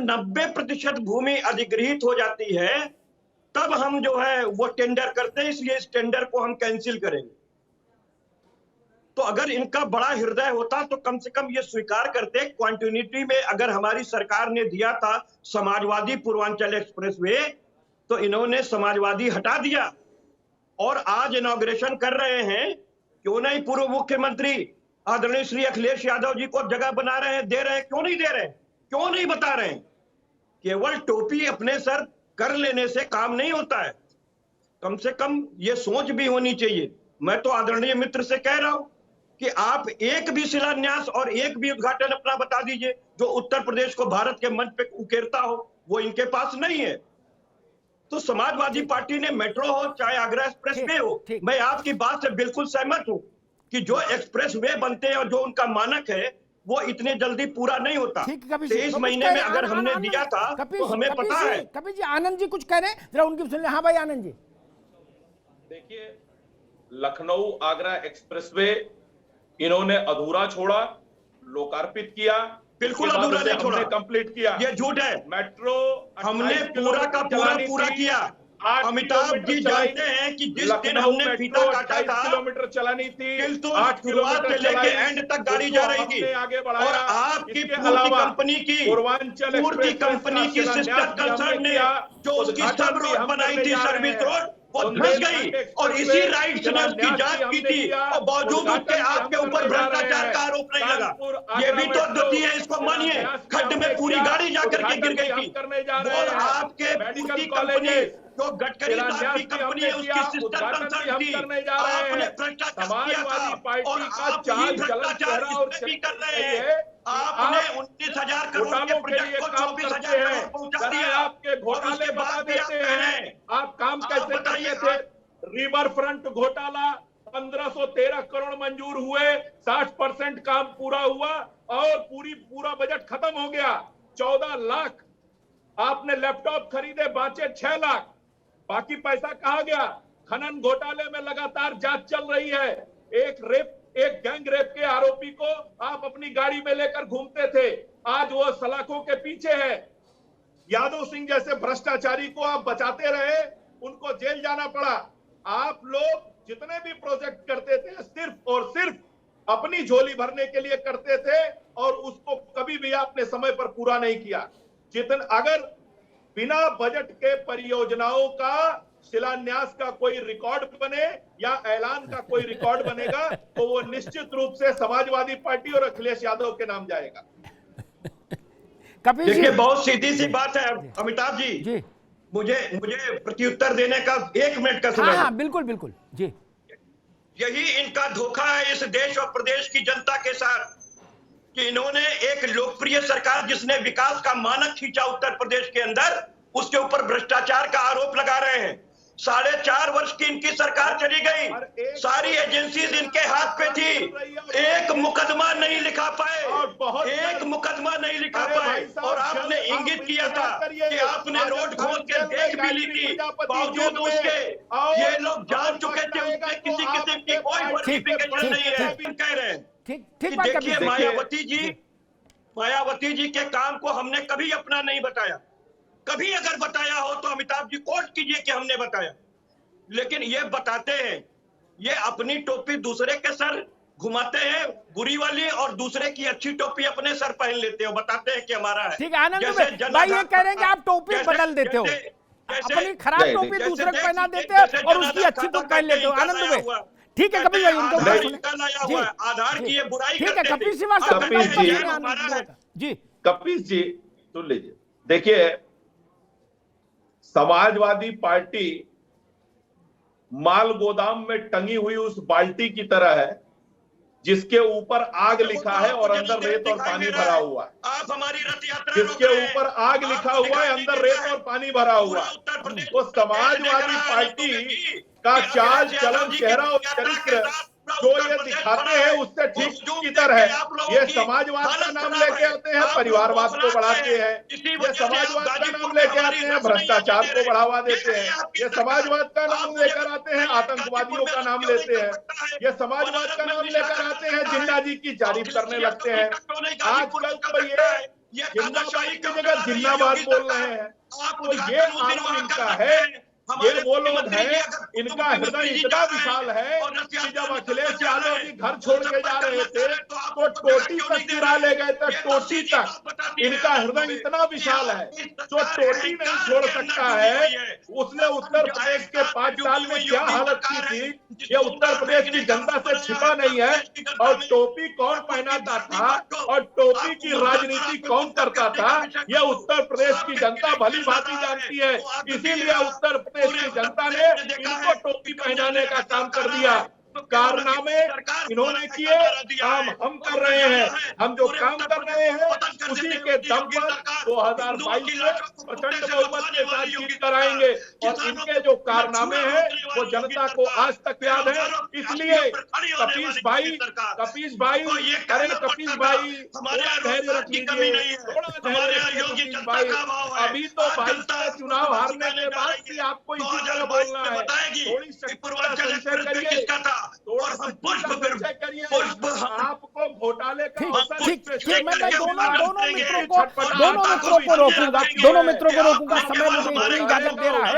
जब 90% भूमि अधिग्रहित हो जाती है तब हम जो है वो टेंडर करते हैं, इसलिए इस टेंडर को हम कैंसिल करेंगे। तो अगर इनका बड़ा हृदय होता तो कम से कम ये स्वीकार करते, क्वांटिटी में अगर हमारी सरकार ने दिया था समाजवादी पूर्वांचल एक्सप्रेसवे, तो इन्होंने समाजवादी हटा दिया और आज इनॉग्रेशन कर रहे हैं। क्यों नहीं पूर्व मुख्यमंत्री आदरणीय श्री अखिलेश यादव जी को जगह बना रहे हैं, दे रहे हैं, क्यों नहीं दे रहे हैं, क्यों नहीं बता रहे हैं? केवल टोपी अपने सर कर लेने से काम नहीं होता है, कम से कम ये सोच भी होनी चाहिए। मैं तो आदरणीय मित्र से कह रहा हूं कि आप एक भी शिलान्यास और एक भी उद्घाटन अपना बता दीजिए जो उत्तर प्रदेश को भारत के मंच पे उकेरता हो, वो इनके पास नहीं है। तो समाजवादी पार्टी ने मेट्रो हो चाहे आगरा एक्सप्रेस वे हो, मैं आपकी बात से बिल्कुल सहमत हूं कि जो एक्सप्रेस वे बनते हैं और जो उनका मानक है वो इतने जल्दी पूरा नहीं होता। 23 महीने में अगर हमने दिया था तो हमें पता है। कपिल जी, आनंद जी कुछ कह रहे हैं, जरा उनकी सुन ले। हाँ भाई आनंद जी। देखिए, लखनऊ आगरा एक्सप्रेसवे इन्होंने अधूरा छोड़ा, लोकार्पित किया, बिल्कुल अधूरा नहीं छोड़ा, कंप्लीट किया। ये झूठ है। मेट्रो हमने पूरा का पूरा किया। अमिताभ जी जानते हैं कि जिस दिन हमने फीता काटा था 8 किलोमीटर चलानी थी, शुरुआत से लेके एंड तक गाड़ी जा रही थी। और आपकी पूर्ति कंपनी की सिस्टर कंसर्न ने जो उसकी सब रोड बनाई थी, सर्विस रोड, वो धंस गई और इसी राइट्स ने उसकी जांच की थी और बावजूद उसके आपके ऊपर भ्रष्टाचार का आरोप नहीं लगा। ये भी तो अद्वितीय है, इसको मानिए। खड्ड में पूरी गाड़ी जाकर के गिर गई थी। वो आपके पूर्ति कंपनी जो गडकरी साहब की कंपनी है उसकी सिस्टर कंसर्न थी। आपने भ्रष्टाचार किया था और आप ही भ्रष्टाचार इसमें भी कर रहे हैं। आपने 19,000 करोड़ के प्रोजेक्ट को 24,000 करोड़ पहुंचा दिया। आपके घोटाले बता देते हैं, आप काम कैसे करते थे। रिवर फ्रंट घोटाला 1513 करोड़ मंजूर हुए, 60% काम पूरा हुआ और पूरा बजट खत्म हो गया। 14 लाख आपने लैपटॉप खरीदे, बांचे 6 लाख, बाकी पैसा कहां गया। खनन घोटाले में लगातार जांच चल रही है। एक गैंग रेप के आरोपी को आप अपनी गाड़ी में लेकर घूमते थे, आज वो सलाखों के पीछे है। यादव सिंह जैसे भ्रष्टाचारी को आप बचाते रहे, उनको जेल जाना पड़ा। आप लोग जितने भी प्रोजेक्ट करते थे सिर्फ और सिर्फ अपनी झोली भरने के लिए करते थे और उसको कभी भी आपने समय पर पूरा नहीं किया। अगर बिना बजट के परियोजनाओं का शिलान्यास का कोई रिकॉर्ड बने या ऐलान का कोई रिकॉर्ड बनेगा तो वो निश्चित रूप से समाजवादी पार्टी और अखिलेश यादव के नाम जाएगा। देखिए, बहुत सीधी सी बात है अमिताभ जी, मुझे प्रत्युत्तर देने का 1 मिनट का समय। हाँ, बिल्कुल बिल्कुल जी। यही इनका धोखा है इस देश और प्रदेश की जनता के साथ कि इन्होंने एक लोकप्रिय सरकार जिसने विकास का मानक खींचा उत्तर प्रदेश के अंदर, उसके ऊपर भ्रष्टाचार का आरोप लगा रहे हैं। 4.5 वर्ष की इनकी सरकार चली गई, सारी एजेंसीज इनके हाथ पे थी, एक मुकदमा नहीं लिखा पाए, एक मुकदमा नहीं लिखा पाए। और आपने इंगित किया था कि आपने रोड खोद के देख भी ली थी, बावजूद उसके ये लोग जान चुके थे, उसमें किसी किस्म की कोई वेरिफिकेशन नहीं है। कह रहे हैं देखिए, मायावती जी के काम को हमने कभी अपना नहीं बताया। कभी अगर बताया हो तो अमिताभ जी कोट कीजिए कि हमने बताया, लेकिन ये बताते हैं, ये अपनी टोपी दूसरे के सर घुमाते हैं बुरी वाली और दूसरे की अच्छी टोपी अपने सर पहन लेते हो, बताते हैं कि हमारा है। ठीक है आनंद भाई, ये कह रहे हैं कि आप टोपी बदल देते हो, अपनी खराब टोपी दूसरे को पहना देते हैं और उसकी अच्छी तो पहन लेते हो। आनंद भाई ठीक है, कपिल भाई उनको आधार की ये बुराई ठीक है। कपिल श्रीवास्तव जी, कपिल जी सुन लीजिए। देखिए, समाजवादी पार्टी माल गोदाम में टंगी हुई उस बाल्टी की तरह है जिसके ऊपर आग लिखा है और अंदर रेत और पानी भरा हुआ है। आप हमारी रथ यात्रा जिसके ऊपर आग लिखा हुआ है, अंदर रेत और पानी भरा हुआ है। तो समाजवादी पार्टी का चाल चलन, चेहरा और चरित्र जो ये दिखाते हैं उससे ठीक की तरह है। ये समाजवाद का नाम लेके आते हैं, परिवारवाद को बढ़ाते हैं। ये समाजवाद का नाम लेके आते हैं, भ्रष्टाचार को बढ़ावा देते हैं। ये समाजवाद का नाम लेकर आते हैं, आतंकवादियों का नाम लेते हैं। ये समाजवाद का नाम लेकर आते हैं, जिन्ना जी की तारीफ करने लगते हैं। आजकल तो ये ये जिन्नाबाद की जगह जिन्नाबाद बोल रहे हैं। तो ये आलम इनका है, ये वो लोग हैं, इनका हृदय इतना विशाल है कि जब अखिलेश यादव जी घर छोड़ के जा रहे थे तो टोटी तक चुरा ले गए थे, टोटी तक। इनका हृदय इतना विशाल है, जो टोटी नहीं छोड़ सकता है। उसने उत्तर प्रदेश के 5 साल में क्या हालत की थी, ये उत्तर प्रदेश की जनता से छिपा नहीं है। और टोपी कौन पहनाता था और टोपी की राजनीति कौन करता था, ये उत्तर प्रदेश की जनता भली भांति जानती है। इसीलिए उत्तर प्रदेश की जनता ने इनको टोपी पहनाने का काम कर दिया। कारनामे इन्होंने किए, काम हम कर रहे हैं। हम जो काम कर रहे हैं उसी के दम पर 2022 में प्रचंड बहुमत के साथ जीत कर आएंगे। और इनके जो कारनामे हैं वो जनता को आज तक याद है। इसलिए कपीश भाई अरे कपीश भाई थोड़ा धैर्य रख लीजिए, थोड़ा धैर्य रखिए कपीश भाई। अभी तो 22 में चुनाव हारने के बाद भी आपको इसी तरह बोलना है। थोड़ी शक्ति का संशय करिए, आपको घोटाले का ठीक, मैं दोनों मित्रों को रोकूंगा, समय मुझे इतनी इजाजत दे रहा है।